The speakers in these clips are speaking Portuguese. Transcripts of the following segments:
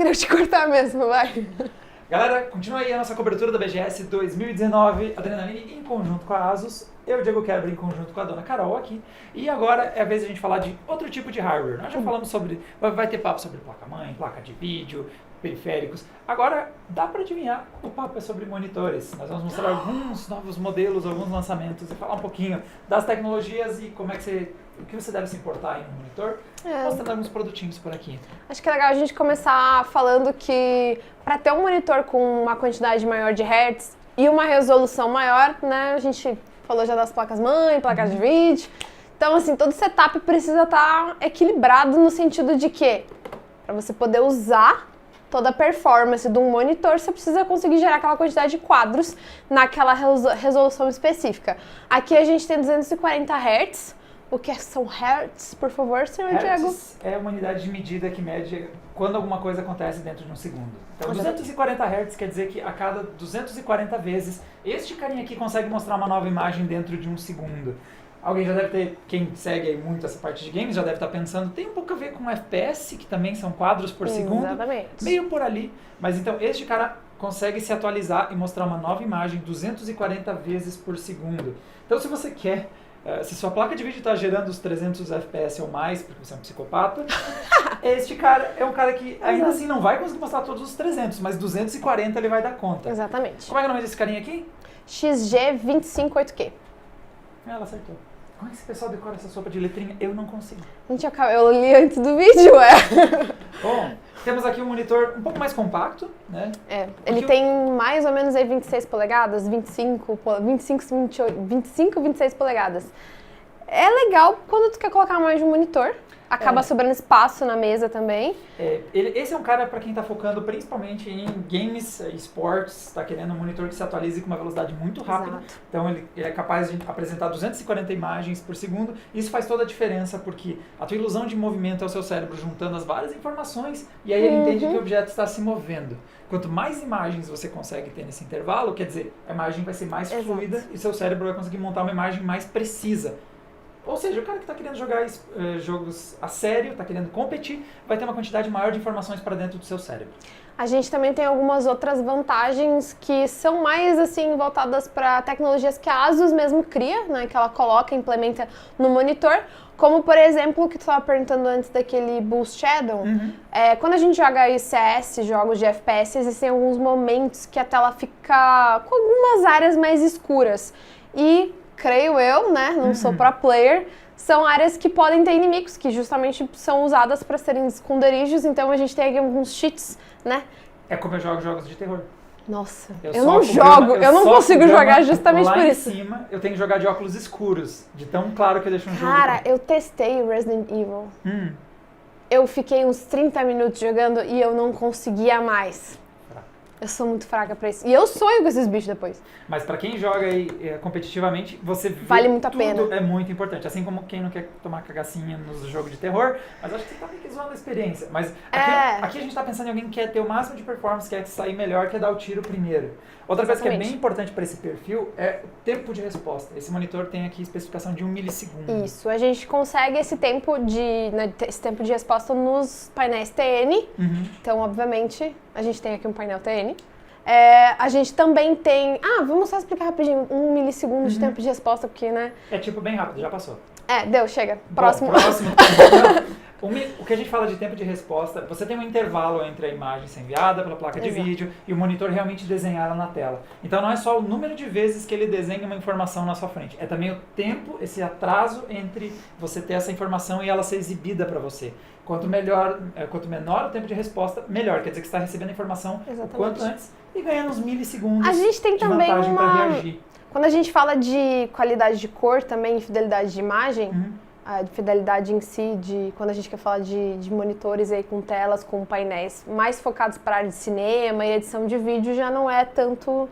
querer te cortar mesmo, vai. Galera, continua aí a nossa cobertura da BGS 2019, Adrenaline em conjunto com a Asus, eu, Diego Quebra, em conjunto com a dona Carol aqui, e agora é a vez de a gente falar de outro tipo de hardware. Nós já falamos sobre, vai ter papo sobre placa-mãe, placa de vídeo, periféricos. Agora, dá para adivinhar, o papo é sobre monitores. Nós vamos mostrar alguns novos modelos, alguns lançamentos e falar um pouquinho das tecnologias e como é que o que você deve se importar em um monitor. Mostrando alguns produtinhos por aqui. Acho que é legal a gente começar falando que para ter um monitor com uma quantidade maior de hertz e uma resolução maior, né, a gente falou já das placas-mãe, placas de vídeo. Então, assim, todo setup precisa estar equilibrado no sentido de que, para você poder usar toda a performance de um monitor, você precisa conseguir gerar aquela quantidade de quadros naquela resolução específica. Aqui a gente tem 240 Hz. O que são hertz, por favor, senhor Diego? Hertz é uma unidade de medida que mede quando alguma coisa acontece dentro de um segundo. Então, 240 Hz quer dizer que a cada 240 vezes, este carinha aqui consegue mostrar uma nova imagem dentro de um segundo. Alguém já deve ter, quem segue aí muito essa parte de games, já deve estar pensando, tem um pouco a ver com FPS, que também são quadros por segundo. Exatamente. Meio por ali. Mas então, este cara consegue se atualizar e mostrar uma nova imagem 240 vezes por segundo. Então, se você quer... se sua placa de vídeo está gerando os 300 FPS ou mais, porque você é um psicopata, este cara é um cara que ainda assim não vai conseguir mostrar todos os 300, mas 240 ele vai dar conta. Exatamente. Como é que é o nome desse carinha aqui? XG258Q. Ela acertou. Como é que esse pessoal decora essa sopa de letrinha? Eu não consigo. Gente, eu li antes do vídeo, Bom, temos aqui um monitor um pouco mais compacto, né? Ele tem mais ou menos aí 26 polegadas, 25, 26 polegadas. É legal quando tu quer colocar mais de um monitor. Acaba sobrando espaço na mesa também. Esse é um cara para quem está focando principalmente em games, esportes, está querendo um monitor que se atualize com uma velocidade muito rápida. Exato. Então ele é capaz de apresentar 240 imagens por segundo. Isso faz toda a diferença porque a tua ilusão de movimento é o seu cérebro juntando as várias informações e aí ele entende que o objeto está se movendo. Quanto mais imagens você consegue ter nesse intervalo, quer dizer, a imagem vai ser mais fluida e seu cérebro vai conseguir montar uma imagem mais precisa. Ou seja, o cara que está querendo jogar jogos a sério, está querendo competir, vai ter uma quantidade maior de informações para dentro do seu cérebro. A gente também tem algumas outras vantagens que são mais assim voltadas para tecnologias que a Asus mesmo cria, né, que ela coloca e implementa no monitor, como por exemplo o que tu estava perguntando antes daquele Boost Shadow. Quando a gente joga aí CS, jogos de FPS, existem alguns momentos que a tela fica com algumas áreas mais escuras e creio eu, né, não sou pro player, são áreas que podem ter inimigos, que justamente são usadas para serem esconderijos, então a gente tem aqui alguns cheats, né? É como eu jogo jogos de terror. Nossa, eu não jogo, eu não consigo jogar justamente lá por em isso. Cima, eu tenho que jogar de óculos escuros, de tão claro que eu deixo um jogo. Cara, eu testei Resident Evil. Eu fiquei uns 30 minutos jogando e eu não conseguia mais. Eu sou muito fraca pra isso. E eu sonho com esses bichos depois. Mas pra quem joga aí competitivamente, você vê vale muito a tudo pena. É muito importante. Assim como quem não quer tomar cagacinha nos jogos de terror, mas acho que você tá meio que zoando a experiência. Mas aqui a gente tá pensando em alguém que quer ter o máximo de performance, quer sair melhor, quer dar o tiro primeiro. Outra coisa que é bem importante para esse perfil é o tempo de resposta. Esse monitor tem aqui especificação de 1 milissegundo. Isso, a gente consegue esse tempo de resposta nos painéis TN. Então, obviamente, a gente tem aqui um painel TN. A gente também tem... vamos só explicar rapidinho. 1 milissegundo de tempo de resposta, porque, né? É tipo bem rápido, já passou. Deu, chega. Próximo. Bom, próximo. O que a gente fala de tempo de resposta, você tem um intervalo entre a imagem ser enviada pela placa de vídeo e o monitor realmente desenhar ela na tela. Então não é só o número de vezes que ele desenha uma informação na sua frente, é também o tempo, esse atraso entre você ter essa informação e ela ser exibida para você. Quanto menor o tempo de resposta, melhor. Quer dizer que você está recebendo a informação o quanto antes e ganhando uns milissegundos a gente tem de também vantagem para reagir. Quando a gente fala de qualidade de cor também e fidelidade de imagem, de fidelidade em si, quando a gente quer falar de monitores aí com telas, com painéis mais focados para a área de cinema e edição de vídeo, já não é tanto...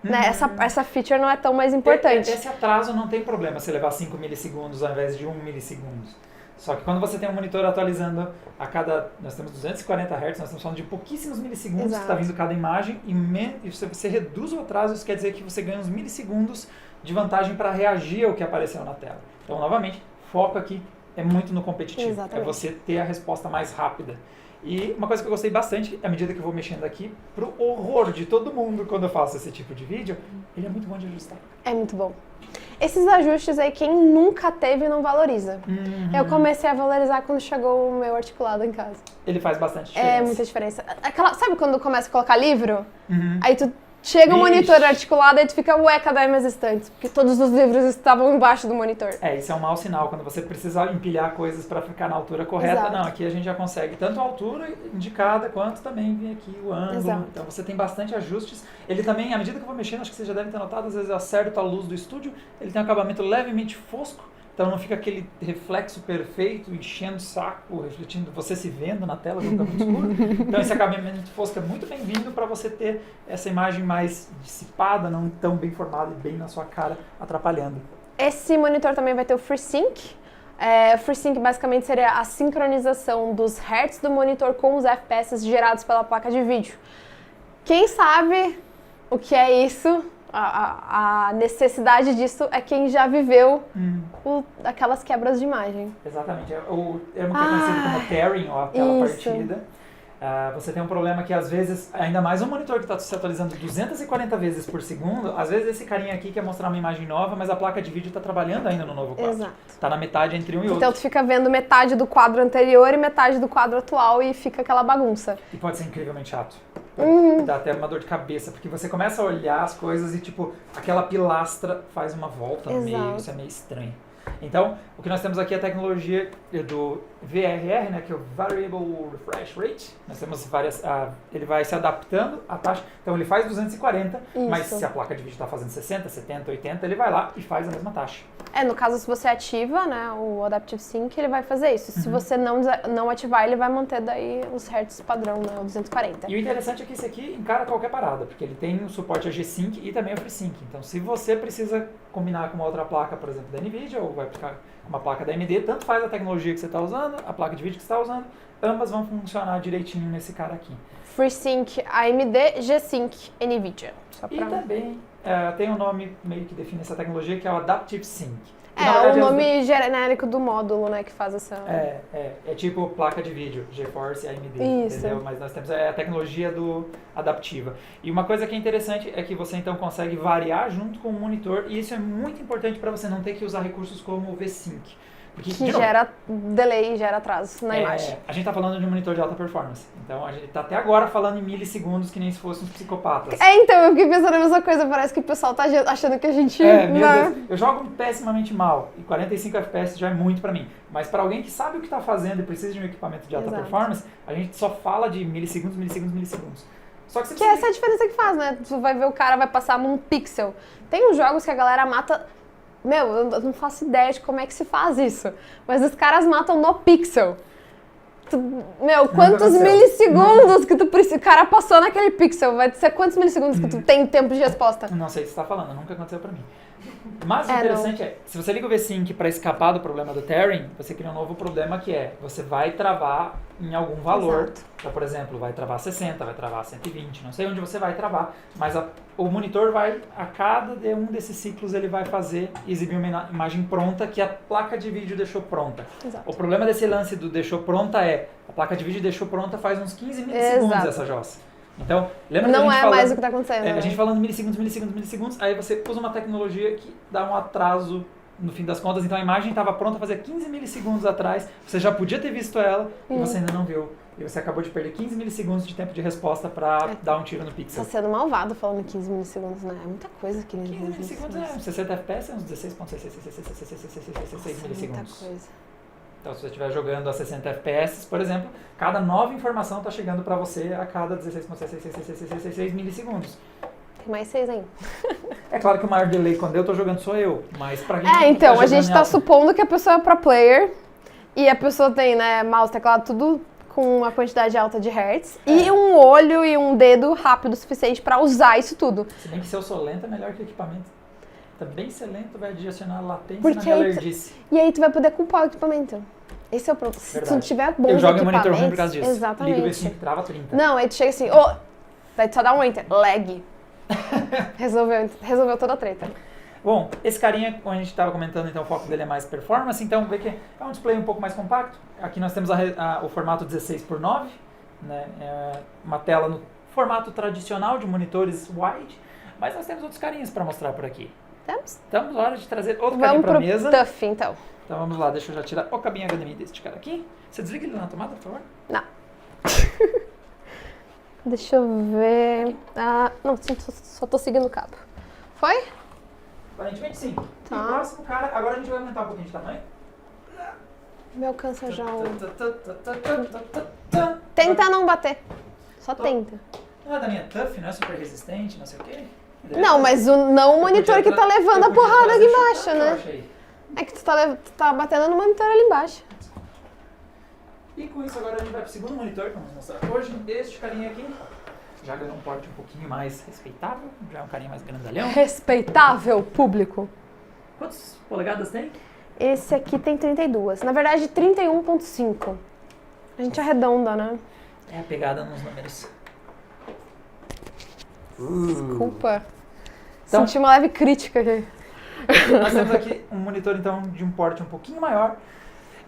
Né, essa feature não é tão mais importante. Esse atraso não tem problema se levar 5 milissegundos ao invés de 1 milissegundo. Só que quando você tem um monitor atualizando a cada... Nós temos 240 Hz, nós estamos falando de pouquíssimos milissegundos que está vindo cada imagem e você reduz o atraso, isso quer dizer que você ganha uns milissegundos de vantagem para reagir ao que apareceu na tela. Então, novamente, foco aqui é muito no competitivo. Exatamente. É você ter a resposta mais rápida. E uma coisa que eu gostei bastante, à medida que eu vou mexendo aqui, pro horror de todo mundo quando eu faço esse tipo de vídeo, ele é muito bom de ajustar. É muito bom. Esses ajustes aí, quem nunca teve não valoriza. Eu comecei a valorizar quando chegou o meu articulado em casa. Ele faz bastante diferença. É muita diferença. Sabe quando começa a colocar livro? Aí tu chega o monitor articulado e tu fica, ué, cadê minhas estantes? Porque todos os livros estavam embaixo do monitor. Isso é um mau sinal, quando você precisa empilhar coisas para ficar na altura correta. Exato. Não, aqui a gente já consegue tanto a altura indicada, quanto também vem aqui o ângulo. Exato. Então você tem bastante ajustes. Ele também, à medida que eu vou mexendo, acho que você já deve ter notado, às vezes eu acerto a luz do estúdio, ele tem um acabamento levemente fosco, então não fica aquele reflexo perfeito, enchendo o saco, refletindo, você se vendo na tela, não tá muito escuro. Então esse acabamento fosco é muito bem-vindo para você ter essa imagem mais dissipada, não tão bem formada e bem na sua cara, atrapalhando. Esse monitor também vai ter o FreeSync. O FreeSync basicamente seria a sincronização dos hertz do monitor com os FPS gerados pela placa de vídeo. Quem sabe o que é isso? A necessidade disso é quem já viveu aquelas quebras de imagem. Exatamente. É o termo que é conhecido como tearing, ou aquela partida. Você tem um problema que às vezes, ainda mais um monitor que está se atualizando 240 vezes por segundo, às vezes esse carinha aqui quer mostrar uma imagem nova, mas a placa de vídeo está trabalhando ainda no novo quadro. Exato. Está na metade entre um e outro. Então tu fica vendo metade do quadro anterior e metade do quadro atual e fica aquela bagunça. E pode ser incrivelmente chato. Dá até uma dor de cabeça, porque você começa a olhar as coisas e, tipo, aquela pilastra faz uma volta no meio, isso é meio estranho. Então, o que nós temos aqui é a tecnologia do VRR, né, que é o Variable Refresh Rate. Nós temos várias, ele vai se adaptando à taxa, então ele faz 240, mas se a placa de vídeo está fazendo 60, 70, 80, ele vai lá e faz a mesma taxa. No caso, se você ativa, né, o Adaptive Sync, ele vai fazer isso. Se você não ativar, ele vai manter daí os hertz padrão, né, o 240. E o interessante é que esse aqui encara qualquer parada, porque ele tem o suporte a G-Sync e também o FreeSync. Então, se você precisa combinar com uma outra placa, por exemplo, da NVIDIA, ou vai ficar com uma placa da AMD, tanto faz a tecnologia que você está usando, a placa de vídeo que você está usando, ambas vão funcionar direitinho nesse cara aqui. FreeSync AMD, G-Sync NVIDIA. E também tem um nome meio que define essa tecnologia, que é o Adaptive Sync. É o nome genérico do módulo, né, que faz essa... É tipo placa de vídeo, GeForce AMD, Isso. entendeu? Mas nós temos a tecnologia adaptiva. E uma coisa que é interessante é que você então consegue variar junto com o monitor, e isso é muito importante para você não ter que usar recursos como o V-Sync. Porque, que gera delay, gera atraso na imagem. A gente tá falando de um monitor de alta performance. Então a gente tá até agora falando em milissegundos que nem se fossem uns psicopatas. Então, eu fiquei pensando a mesma coisa. Parece que o pessoal tá achando que a gente... Meu Deus, eu jogo pessimamente mal. E 45 FPS já é muito pra mim. Mas pra alguém que sabe o que tá fazendo e precisa de um equipamento de alta performance, a gente só fala de milissegundos. Só que essa é a diferença que faz, né? Tu vai ver o cara, vai passar num pixel. Tem uns jogos que a galera mata... eu não faço ideia de como é que se faz isso. Mas os caras matam no pixel. Quantos milissegundos que tu precisa... O cara passou naquele pixel. Vai ser quantos milissegundos que tu tem tempo de resposta? Não sei o que você tá falando. Nunca aconteceu pra mim. Mas o interessante se você liga o V-Sync para escapar do problema do tearing, você cria um novo problema que você vai travar em algum valor. Então, por exemplo, vai travar 60, vai travar 120, não sei onde você vai travar, mas o monitor vai, a cada um desses ciclos, ele vai exibir uma imagem pronta que a placa de vídeo deixou pronta. Exato. O problema desse lance do deixou pronta a placa de vídeo deixou pronta faz uns 15 milissegundos essa jossa. Então, lembra não da gente é falando, mais o que está acontecendo. A gente falando milissegundos, aí você usa uma tecnologia que dá um atraso no fim das contas. Então a imagem estava pronta fazia 15 milissegundos atrás, você já podia ter visto ela e você ainda não viu. E você acabou de perder 15 milissegundos de tempo de resposta para dar um tiro no pixel. Tá sendo malvado falando 15 milissegundos, né? É muita coisa que 15 milissegundos 60 FPS é uns 16.666 milissegundos. Muita coisa. Então, se você estiver jogando a 60 FPS, por exemplo, cada nova informação está chegando para você a cada 16.666 milissegundos. Tem mais 6 ainda. É claro que o maior delay quando eu estou jogando sou eu, mas para quem então, a gente está supondo que a pessoa é pro player e a pessoa tem, né, mouse, teclado, tudo com uma quantidade alta de hertz e um olho e um dedo rápido o suficiente para usar isso tudo. Se bem que se eu sou lento é melhor que o equipamento. Também ser lento vai adicionar latência porque na galerdice. E aí tu vai poder culpar o equipamento. Esse é o problema. Se tu não tiver bons eu jogo em monitor ruim por causa disso. Exatamente. Liga o V-Sync, trava 30. Não, aí tu chega assim, daí tu só dá um enter, lag. Resolveu toda a treta. Bom, esse carinha, como a gente estava comentando, então o foco dele é mais performance, então vê que é um display um pouco mais compacto. Aqui nós temos o formato 16:9, né? É uma tela no formato tradicional de monitores wide, mas nós temos outros carinhas para mostrar por aqui. Temos? Estamos na hora de trazer outro carinha para a mesa. Vamos pro TUF, então. Então vamos lá, deixa eu já tirar o cabinho HDMI deste cara aqui. Você desliga ele na tomada, por favor? Não. Deixa eu ver... Ah, não, só tô seguindo o cabo. Foi? Aparentemente sim. Tá. E o próximo cara, agora a gente vai aumentar um pouquinho de tamanho. Me alcança já o... Tenta não bater. Só tenta. Não é da minha TUF, não é super resistente, não sei o quê. Não, mas não o monitor que tá levando a porrada aqui embaixo, né? É que tu tá batendo no monitor ali embaixo. E com isso agora a gente vai pro segundo monitor que vamos mostrar hoje. Este carinha aqui já ganhou um porte um pouquinho mais respeitável, já é um carinha mais grandalhão. Respeitável público. Quantas polegadas tem? Esse aqui tem 32. Na verdade, 31.5. A gente arredonda, né? É a pegada nos números. Desculpa. Então, Senti uma leve crítica aqui. nós temos aqui um monitor então de um porte um pouquinho maior.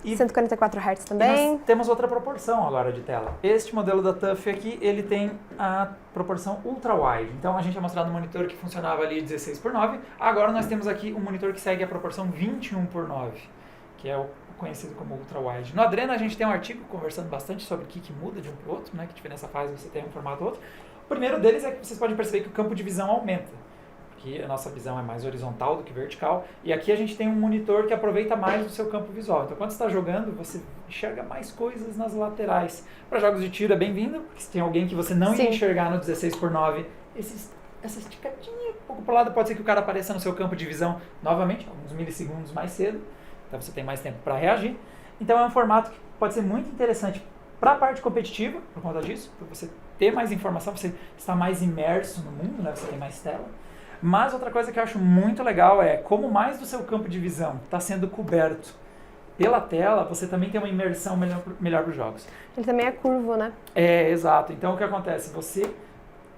E 144 Hz E também. nós temos outra proporção agora de tela. Este modelo da TUF aqui, ele tem a proporção ultra-wide. Então a gente tinha mostrado um monitor que funcionava ali 16:9. Agora nós temos aqui um monitor que segue a proporção 21:9, que é o conhecido como ultra-wide. No Adrena a gente tem um artigo conversando bastante sobre o que muda de um para o outro, né? Que diferença faz você ter um formato ou outro. O primeiro deles é que vocês podem perceber que o campo de visão aumenta. Aqui a nossa visão é mais horizontal do que vertical. E aqui a gente tem um monitor que aproveita mais o seu campo visual. Então quando você está jogando, você enxerga mais coisas nas laterais. Para jogos de tiro é bem-vindo, porque se tem alguém que você não ia enxergar no 16:9, essa esticadinha um pouco para o lado, pode ser que o cara apareça no seu campo de visão novamente, alguns milissegundos mais cedo. Então você tem mais tempo para reagir. Então é um formato que pode ser muito interessante para a parte competitiva, por conta disso, para você ter mais informação, você está mais imerso no mundo, né? Você tem mais tela. Mas outra coisa que eu acho muito legal é como mais do seu campo de visão está sendo coberto pela tela, você também tem uma imersão melhor para os jogos. Ele também é curvo, né? É, exato. Então o que acontece?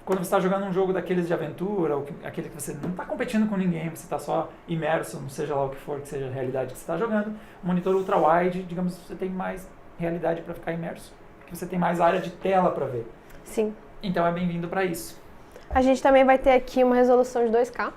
Quando você está jogando um jogo daqueles de aventura, ou aquele que você não está competindo com ninguém, você está só imerso, não seja lá o que for, que seja a realidade que você está jogando, o monitor ultra-wide, digamos, você tem mais realidade para ficar imerso, porque você tem mais área de tela para ver. Sim. Então é bem-vindo para isso. A gente também vai ter aqui uma resolução de 2K.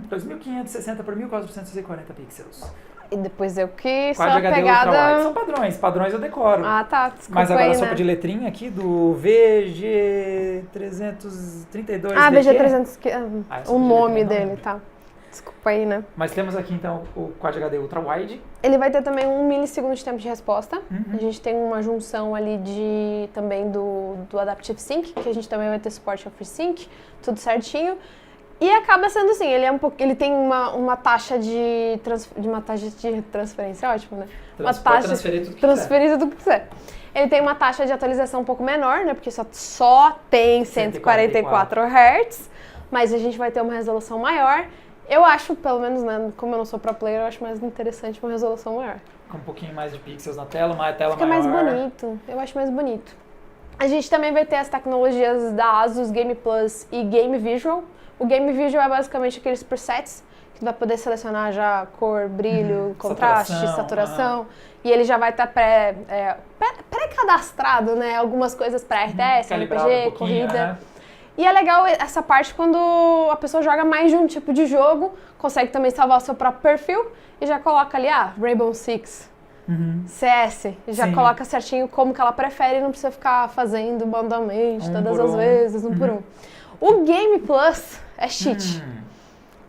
2560 por 1440 pixels. E depois eu que sou Quad HD pegada... ultra-wide. São padrões eu decoro. Ah, tá. Desculpa. Mas agora aí, a sopa né? de letrinha aqui do VG332. Ah, DQ. VG300, o nome de letrinha, dele, tá. Desculpa aí, né? Mas temos aqui então o Quad HD ultra-wide. Ele vai ter também 1 milissegundo de tempo de resposta. Uhum. A gente tem uma junção ali também do Adaptive Sync, que a gente também vai ter suporte ao FreeSync, tudo certinho. E acaba sendo assim, ele tem uma taxa de transferência, ótimo, né? Transferir tudo que quiser. Ele tem uma taxa de atualização um pouco menor, né? Porque só tem 144 Hz, mas a gente vai ter uma resolução maior. Eu acho, pelo menos, né, como eu não sou pro player, eu acho mais interessante uma resolução maior. Com um pouquinho mais de pixels na tela, uma tela Fica maior. mais bonito, eu acho mais bonito. A gente também vai ter as tecnologias da Asus Game Plus e Game Visual. O Game Visual é basicamente aqueles presets que vai poder selecionar já cor, brilho, contraste, saturação. E ele já vai estar pré-cadastrado, né? Algumas coisas para RTS, RPG, corrida. E é legal essa parte quando a pessoa joga mais de um tipo de jogo, consegue também salvar o seu próprio perfil e já coloca ali, Rainbow Six, CS, e já coloca certinho como que ela prefere e não precisa ficar fazendo manualmente todas as vezes, um por um. O Game Plus é cheat.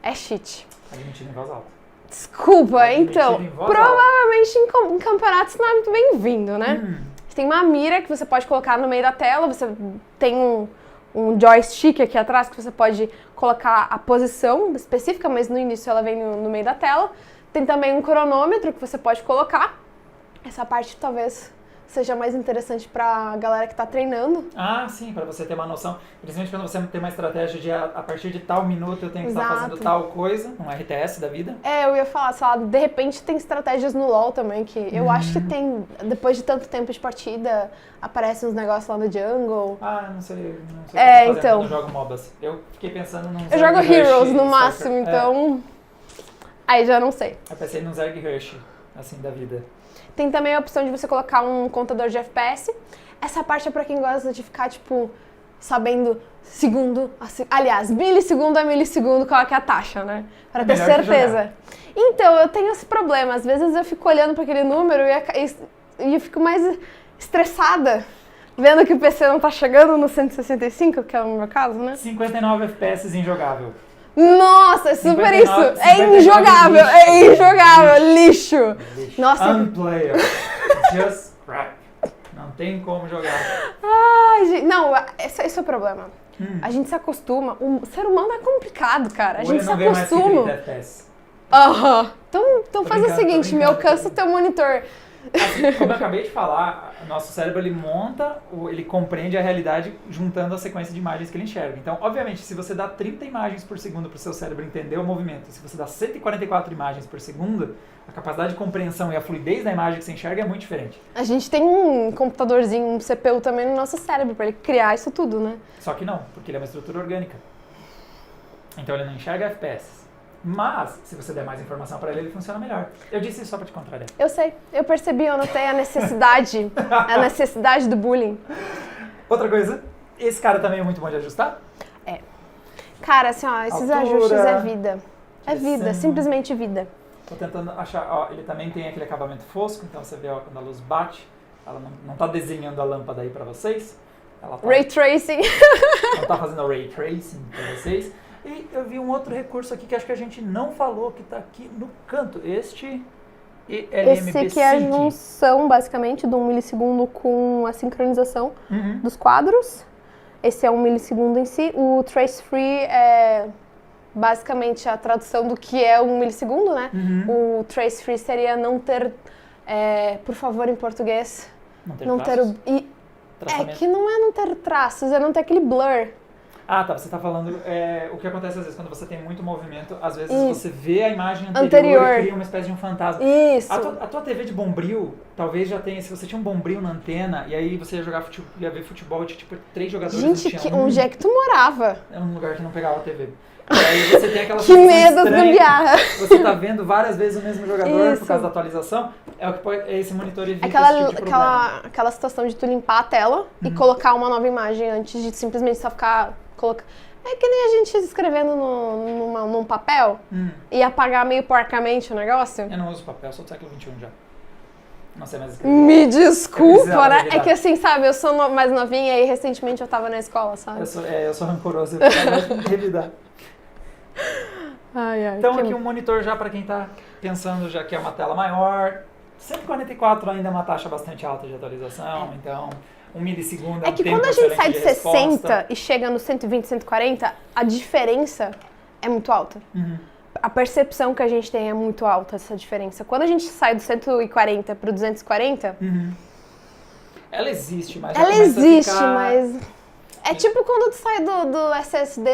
É cheat. Admitido em voz alta. Desculpa, então, provavelmente em campeonatos não é muito bem-vindo, né? Tem uma mira que você pode colocar no meio da tela, você tem um joystick aqui atrás que você pode colocar a posição específica, mas no início ela vem no meio da tela. Tem também um cronômetro que você pode colocar. Essa parte talvez seja mais interessante pra galera que tá treinando. Ah, sim, para você ter uma noção. Principalmente quando você tem uma estratégia de a partir de tal minuto eu tenho que estar fazendo tal coisa, um RTS da vida. Eu ia falar, sei lá, de repente tem estratégias no LoL também, que eu acho que tem, depois de tanto tempo de partida, aparecem uns negócios lá no jungle. Ah, não sei o que eu tô fazendo então. quando eu jogo MOBAs. Eu fiquei pensando num Eu jogo Heroes no máximo, então... Aí já não sei. Eu pensei num Zerg Rush, assim, da vida. Tem também a opção de você colocar um contador de FPS. Essa parte é pra quem gosta de ficar, tipo, sabendo segundo, aliás, milissegundo a milissegundo qual é que é a taxa, né? Pra ter certeza. Então, eu tenho esse problema. Às vezes eu fico olhando pra aquele número e eu fico mais estressada, vendo que o PC não tá chegando no 165, que é o meu caso, né? 59 FPS injogável. Nossa, é super 59, isso. É injogável, lixo. Nossa. Unplayable. Just crap. Não tem como jogar. Ai, gente, não, esse é o problema. A gente se acostuma. O ser humano é complicado, cara. A gente se acostuma. Aham. Então faz o seguinte, me alcança o teu monitor. Assim, como eu acabei de falar, nosso cérebro ele compreende a realidade juntando a sequência de imagens que ele enxerga. Então, obviamente, se você dá 30 imagens por segundo para o seu cérebro entender o movimento, se você dá 144 imagens por segundo, a capacidade de compreensão e a fluidez da imagem que você enxerga é muito diferente. A gente tem um computadorzinho, um CPU também no nosso cérebro para ele criar isso tudo, né? Só que não, porque ele é uma estrutura orgânica. Então ele não enxerga FPS. Mas, se você der mais informação para ele funciona melhor. Eu disse isso só para te contrariar. Eu sei, eu percebi, eu notei a necessidade do bullying. Outra coisa, esse cara também é muito bom de ajustar? É. Cara, assim, ó, esses ajustes é vida. É vida, simplesmente vida. Tô tentando achar, ó, ele também tem aquele acabamento fosco, então você vê, ó, quando a luz bate, ela não tá desenhando a lâmpada aí para vocês. Ela tá, Ray Tracing. Não tá fazendo Ray Tracing para vocês. E eu vi um outro recurso aqui que acho que a gente não falou, que está aqui no canto. Este ELMB Esse aqui é a junção, basicamente, de 1 milissegundo com a sincronização dos quadros. Esse é 1 milissegundo em si. O Trace Free é basicamente a tradução do que é 1 milissegundo, né? O Trace Free seria não ter, por favor, em português, não ter é que não é não ter traços, é não ter aquele blur. Ah, tá. Você está falando o que acontece às vezes quando você tem muito movimento. Às vezes você vê a imagem anterior e cria uma espécie de um fantasma. Isso. A tua TV de bombril, talvez já tenha... Se você tinha um bombril na antena e aí você ia ver futebol, tinha tipo 3 jogadores. Gente, onde é que tu morava? É um lugar que não pegava a TV. E aí você tem aquela que medo de gambiarra. Você tá vendo várias vezes o mesmo jogador por causa da atualização. É o que pode, esse monitor evita esse tipo de problema. Aquela situação de tu limpar a tela e colocar uma nova imagem antes de simplesmente só ficar... É que nem a gente escrevendo num papel e apagar meio porcamente o negócio. Eu não uso papel, sou do século XXI já. Não sei mais escrever. Me desculpa, né? É que assim, sabe, eu sou mais novinha e recentemente eu tava na escola, sabe? Eu sou rancoroso, eu quero revidar. Então aqui um monitor já para quem tá pensando já que é uma tela maior. 144 ainda é uma taxa bastante alta de atualização, então... 1 milissegundo é que quando a gente sai de 60 e chega no 120, 140, a diferença é muito alta. A percepção que a gente tem é muito alta, essa diferença. Quando a gente sai do 140 para o 240... Ela existe, mas... Ela existe, mas... É tipo quando tu sai do SSD,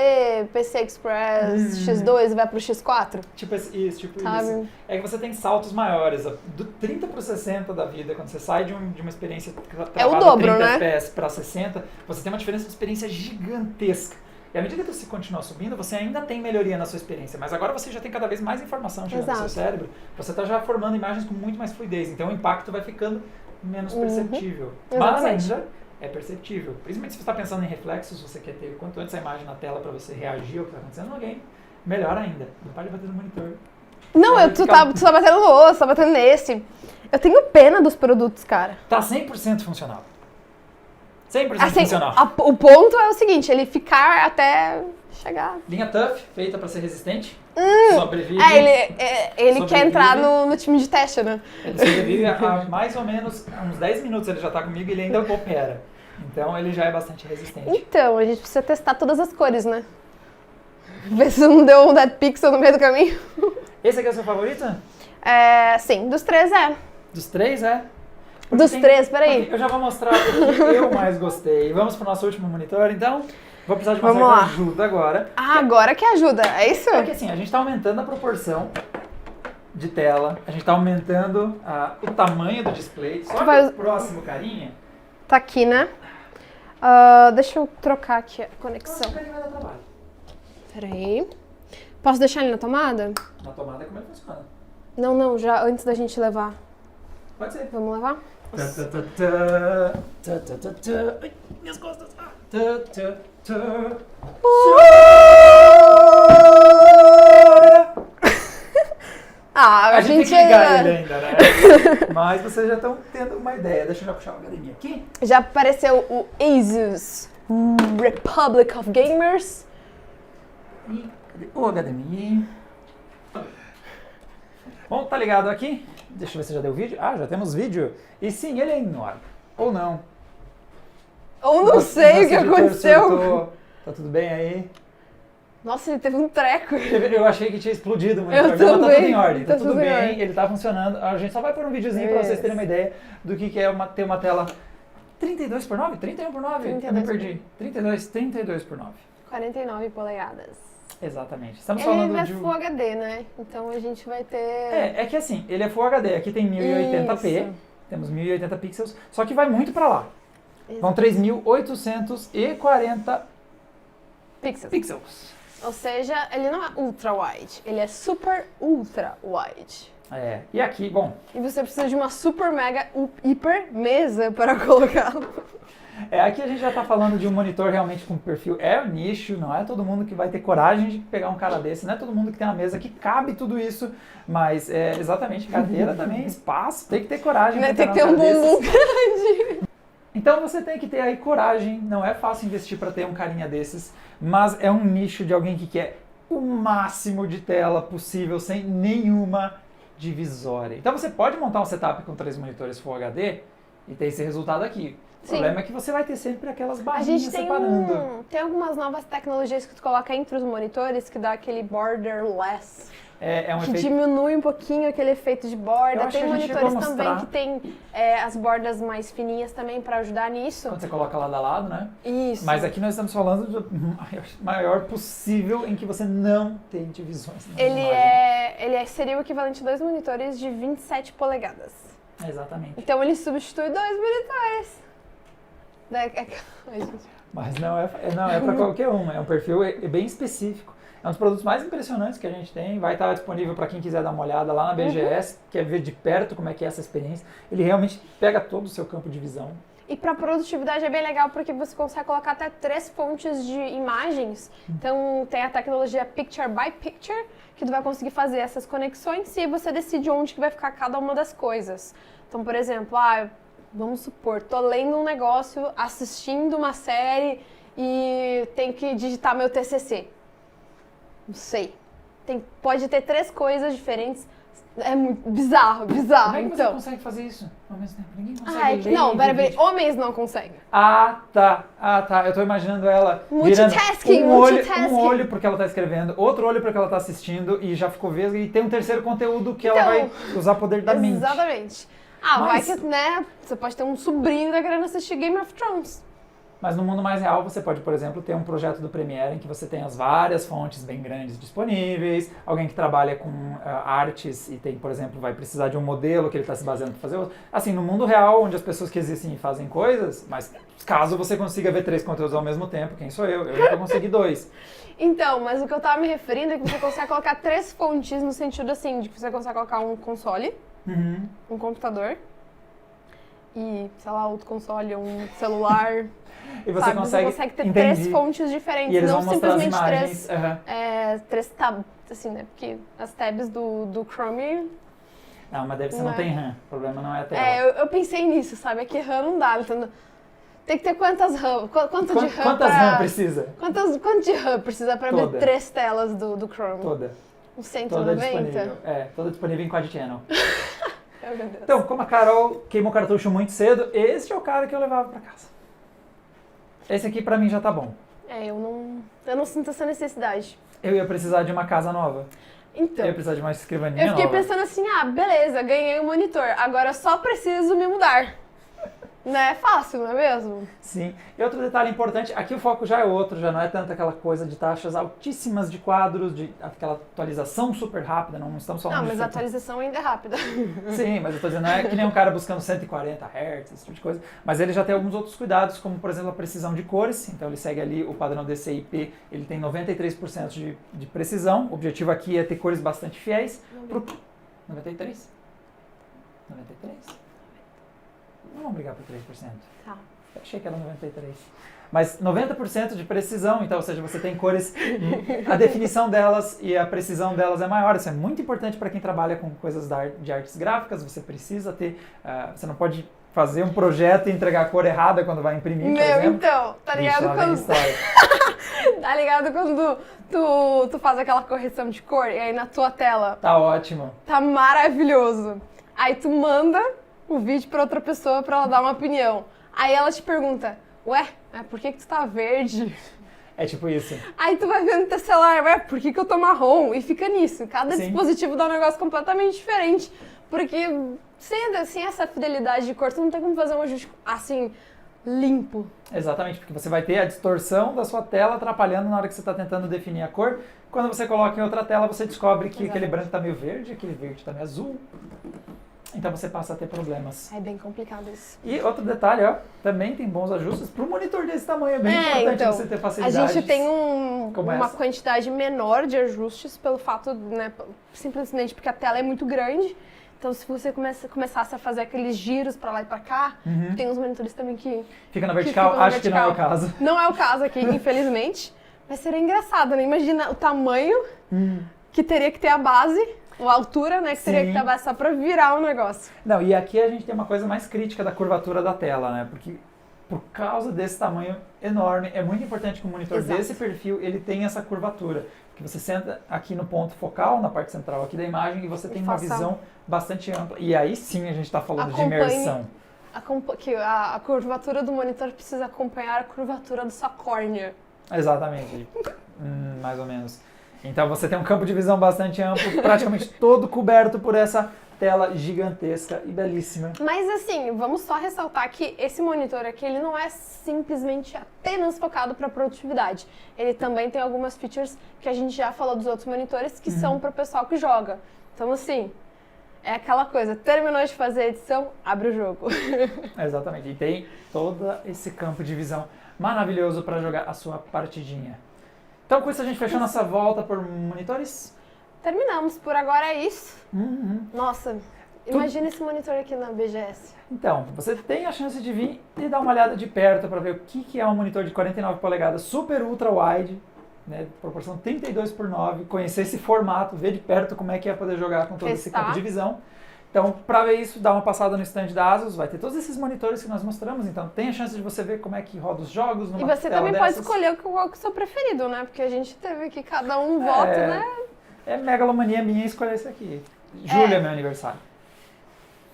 PC Express, X2 e vai pro X4. Tipo isso. É que você tem saltos maiores. Do 30 pro 60 da vida, quando você sai de uma experiência é o dobro, 30 né? FPS para 60, você tem uma diferença de experiência gigantesca. E à medida que você continua subindo, você ainda tem melhoria na sua experiência. Mas agora você já tem cada vez mais informação chegando no seu cérebro. Você está já formando imagens com muito mais fluidez. Então o impacto vai ficando menos perceptível. Mas ainda... é perceptível. Principalmente se você está pensando em reflexos, você quer ter quanto antes a imagem na tela para você reagir ao que está acontecendo no game, melhor ainda. Não pode bater no monitor. Não, tu tá batendo no osso, tá batendo nesse. Eu tenho pena dos produtos, cara. Tá 100% funcional. 100% funcional. O ponto é o seguinte, ele ficar até chegar. Linha Tough, feita para ser resistente. Sobrevive. Ele quer entrar no time de teste, né? Ele sobrevive há mais ou menos uns 10 minutos, ele já tá comigo e ele ainda opera. Então ele já é bastante resistente. Então, a gente precisa testar todas as cores, né? Ver se não deu um dead pixel no meio do caminho. Esse aqui é o seu favorito? Sim, dos 3 é. Dos 3 é? Dos 3, peraí. Eu já vou mostrar o que eu mais gostei. Vamos pro nosso último monitor, então? Vou precisar de uma certa ajuda agora. Agora que ajuda, é isso? É que assim, a gente tá aumentando a proporção de tela, a gente tá aumentando o tamanho do display. Só que o próximo carinha... Tá aqui, né? Deixa eu trocar aqui a conexão. Vai dar trabalho. Peraí. Posso deixar ele na tomada? Na tomada, como é que funciona? Não, já antes da gente levar. Pode ser. Vamos levar? Ai, minhas costas. A gente tem que ligar ele ainda, né? Mas vocês já estão tendo uma ideia. Deixa eu já puxar uma academia aqui. Já apareceu o Asus Republic of Gamers. E cadê o HDMI? Bom, tá ligado aqui? Deixa eu ver se já deu vídeo. Ah, já temos vídeo. E sim, ele é enorme. Ou não. Ou não sei o que aconteceu. Surtou. Tá tudo bem aí? Nossa, ele teve um treco. Eu achei que tinha explodido o Eu monitor, mas tá também. tudo em ordem, tá Tá tudo tudo em bem, ordem. ele tá funcionando. A gente só vai pôr um videozinho pra vocês terem uma ideia do que é ter uma tela 32 por 9? 31 por 9? Eu me 32 perdi. 32 por 9. 49 polegadas. Exatamente. Estamos Ele falando é de... Full HD, né? Então a gente vai ter... É que assim, ele é Full HD, aqui tem 1080p, Isso. temos 1080 pixels, só que vai muito pra lá. Vão 3.840 pixels. Ou seja, ele não é ultra wide, ele é super ultra wide. É, e aqui, bom, E você precisa de uma super mega hiper mesa para colocá-lo. aqui a gente já tá falando de um monitor realmente com perfil, é um nicho, não é todo mundo que vai ter coragem de pegar um cara desse, não é todo mundo que tem uma mesa que cabe tudo isso, mas exatamente, cadeira também, espaço, tem que ter coragem. Né? pra Tem que pegar ter um cara desses. bumbum grande. Então você tem que ter aí coragem, não é fácil investir para ter um carinha desses, mas é um nicho de alguém que quer o máximo de tela possível sem nenhuma divisória. Então você pode montar um setup com 3 monitores Full HD e ter esse resultado aqui. O Sim. problema é que você vai ter sempre aquelas A barrinhas gente tem, separando. tem algumas novas tecnologias que tu coloca entre os monitores que dá aquele borderless. É um Que efeito... diminui um pouquinho aquele efeito de Eu borda. acho Tem que a gente chegou monitores a também mostrar. que tem as bordas mais fininhas também para ajudar nisso. Quando você coloca lado a lado, né? Isso. Mas aqui nós estamos falando do maior possível em que você não tem divisões. na imagem. Seria o equivalente a 2 monitores de 27 polegadas. Exatamente. Então ele substitui 2 monitores. Ai, gente. Mas não é para qualquer um, é um perfil bem específico. É um dos produtos mais impressionantes que a gente tem, vai estar disponível para quem quiser dar uma olhada lá na BGS, quer ver de perto como é que é essa experiência. Ele realmente pega todo o seu campo de visão. E para produtividade é bem legal porque você consegue colocar até 3 fontes de imagens. Então tem a tecnologia Picture by Picture, que tu vai conseguir fazer essas conexões e você decide onde que vai ficar cada uma das coisas. Então, por exemplo, vamos supor, tô lendo um negócio, assistindo uma série e tenho que digitar meu TCC. Não sei. Pode ter 3 coisas diferentes. É muito bizarro. Como é que você Então. consegue fazer isso ao mesmo tempo? Ninguém consegue ler Não, e peraí, dividir. homens não conseguem. Ah, tá. Eu tô imaginando ela Multitasking, virando multitasking. um olho porque ela tá escrevendo, outro olho porque ela tá assistindo e já ficou vesga e tem um terceiro conteúdo que ela Então, vai usar o poder da mente. Exatamente. Mas- Vai que, né, você pode ter um sobrinho que tá querendo assistir Game of Thrones. Mas no mundo mais real você pode, por exemplo, ter um projeto do Premiere em que você tem as várias fontes bem grandes disponíveis, alguém que trabalha com artes e tem, por exemplo, vai precisar de um modelo que ele está se baseando para fazer outro. Assim, no mundo real, onde as pessoas que existem e fazem coisas, mas caso você consiga ver 3 conteúdos ao mesmo tempo, quem sou eu? Eu nunca consegui 2. Então, mas o que eu tava me referindo é que você consegue colocar 3 fontes no sentido assim, de que você consegue colocar um console, Uhum. um computador e, sei lá, outro console, um celular. E você sabe? consegue, Você consegue ter entendi. 3 fontes diferentes, E eles não vão mostrar as simplesmente imagens. 3, Aham. 3 tabs, assim, né? Porque as tabs do Chrome. Não, mas deve ser Não não é. tem RAM. O problema não é a tela. Eu pensei nisso, sabe? É que RAM não dá. Então, tem que ter quantas RAM? Quanto de RAM? Quantas RAM precisa? Quanto de RAM precisa pra Toda. ver 3 telas do Chrome? Toda. Uns Toda 190? disponível. Toda disponível em Quad Channel. Meu Deus. Então, como a Carol queimou cartucho muito cedo, este é o cara que eu levava pra casa. Esse aqui pra mim já tá bom. Eu não sinto essa necessidade. Eu ia precisar de uma casa nova. Então, Eu ia precisar de uma escrivaninha eu fiquei nova. pensando assim, beleza, ganhei um monitor, agora eu só preciso me mudar. Não é fácil, não é mesmo? Sim. E outro detalhe importante, aqui o foco já é outro, já não é tanto aquela coisa de taxas altíssimas de quadros, de aquela atualização super rápida, não estamos falando Não, de mas a atualização ainda é rápida. Sim, mas eu tô dizendo, não é que nem um cara buscando 140 Hz, esse tipo de coisa, mas ele já tem alguns outros cuidados, como por exemplo a precisão de cores, então ele segue ali o padrão DCI-P, ele tem 93% de precisão, o objetivo aqui é ter cores bastante fiéis. 93? 93? Não vamos brigar por 3%. Tá. Eu achei que era 93%. Mas 90% de precisão, então, ou seja, você tem cores, a definição delas e a precisão delas é maior. Isso é muito importante para quem trabalha com coisas de artes gráficas. Você precisa ter, você não pode fazer um projeto e entregar a cor errada quando vai imprimir, por exemplo. Então, tá ligado quando... Tá ligado quando tu faz aquela correção de cor e aí na tua tela... Tá ótimo. Tá maravilhoso. Aí tu manda o vídeo pra outra pessoa pra ela dar uma opinião. Aí ela te pergunta, ué, por que tu tá verde? É tipo isso. Aí tu vai vendo no teu celular, ué, por que eu tô marrom? E fica nisso. Cada Sim. dispositivo dá um negócio completamente diferente. Porque sem essa fidelidade de cor, tu não tem como fazer um ajuste assim, limpo. Exatamente, porque você vai ter a distorção da sua tela atrapalhando na hora que você está tentando definir a cor. Quando você coloca em outra tela, você descobre que aquele branco está meio verde, aquele verde está meio azul. Então você passa a ter problemas. É bem complicado isso. E outro detalhe, ó, também tem bons ajustes para um monitor desse tamanho. É bem importante então, você ter facilidade. A gente tem uma quantidade menor de ajustes pelo fato, né, simplesmente porque a tela é muito grande. Então, se você começasse a fazer aqueles giros pra lá e pra cá, tem uns monitores também que... Fica na vertical? Acho que não é o caso. Não é o caso aqui, infelizmente. Mas seria engraçado, né? Imagina o tamanho que teria que ter a base, a altura, né? Que teria que ter a base só pra virar o negócio. Não, e aqui a gente tem uma coisa mais crítica da curvatura da tela, né? Porque por causa desse tamanho enorme, é muito importante que um monitor desse perfil, ele tenha essa curvatura. Que você senta aqui no ponto focal, na parte central aqui da imagem, e você tem uma visão bastante ampla. E aí sim a gente está falando de imersão. A curvatura do monitor precisa acompanhar a curvatura da sua córnea. Exatamente. Mais ou menos. Então você tem um campo de visão bastante amplo, praticamente todo coberto por essa tela gigantesca e belíssima. Mas assim, vamos só ressaltar que esse monitor aqui, ele não é simplesmente apenas focado para produtividade. Ele também tem algumas features que a gente já falou dos outros monitores que são para o pessoal que joga. Então assim, é aquela coisa, terminou de fazer a edição, abre o jogo. Exatamente, e tem todo esse campo de visão maravilhoso para jogar a sua partidinha. Então com isso a gente fechou nossa volta por monitores. Terminamos, por agora é isso. Nossa, imagina esse monitor aqui na BGS. Então, você tem a chance de vir e dar uma olhada de perto para ver o que é um monitor de 49 polegadas super ultra wide, né, proporção 32:9, conhecer esse formato, ver de perto como é que é poder jogar com todo esse campo de visão. Então, para ver isso, dá uma passada no stand da Asus, vai ter todos esses monitores que nós mostramos, então tem a chance de você ver como é que roda os jogos numa tela dessas. E você também pode escolher qual que é o seu preferido, né? Porque a gente teve aqui cada um voto, né? É megalomania minha escolher esse aqui. Julho é meu aniversário.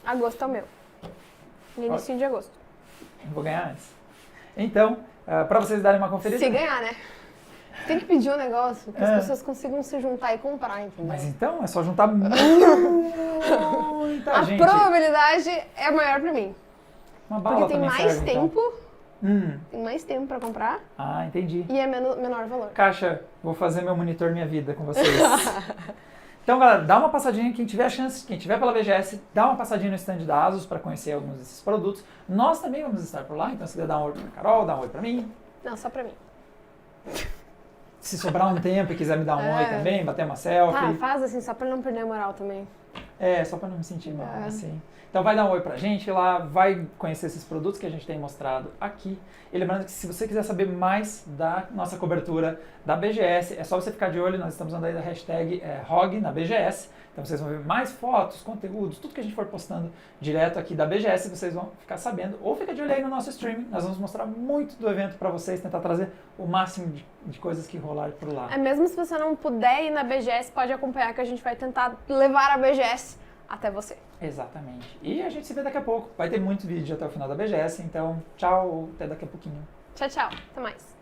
Agosto é o meu. No início de agosto. Vou ganhar antes. Então, para vocês darem uma conferida... Se ganhar, né? Tem que pedir um negócio que as pessoas consigam se juntar e comprar, entendeu? Mas então, é só juntar muita gente. A probabilidade é maior pra mim. Uma bala porque tem mais serve, tempo. Então. Tem mais tempo pra comprar. Ah, entendi. E é menor valor. Caixa, vou fazer meu monitor Minha Vida com vocês. Então, galera, dá uma passadinha, quem tiver a chance, quem tiver pela BGS, dá uma passadinha no stand da Asus para conhecer alguns desses produtos. Nós também vamos estar por lá, então se quiser dar um oi pra Carol, dá um oi pra mim. Não, só pra mim. Se sobrar um tempo e quiser me dar um oi também, bater uma selfie. Ah, faz assim, só pra não perder a moral também. Só pra não me sentir mal, assim. Então vai dar um oi pra gente lá, vai conhecer esses produtos que a gente tem mostrado aqui. E lembrando que se você quiser saber mais da nossa cobertura da BGS, é só você ficar de olho, nós estamos usando aí da hashtag ROG na BGS. Então vocês vão ver mais fotos, conteúdos, tudo que a gente for postando direto aqui da BGS, vocês vão ficar sabendo. Ou fica de olho aí no nosso streaming, nós vamos mostrar muito do evento pra vocês, tentar trazer o máximo de coisas que rolar por lá. Mesmo se você não puder ir na BGS, pode acompanhar que a gente vai tentar levar a BGS até você. Exatamente. E a gente se vê daqui a pouco. Vai ter muito vídeo até o final da BGS, então tchau, até daqui a pouquinho. Tchau, tchau. Até mais.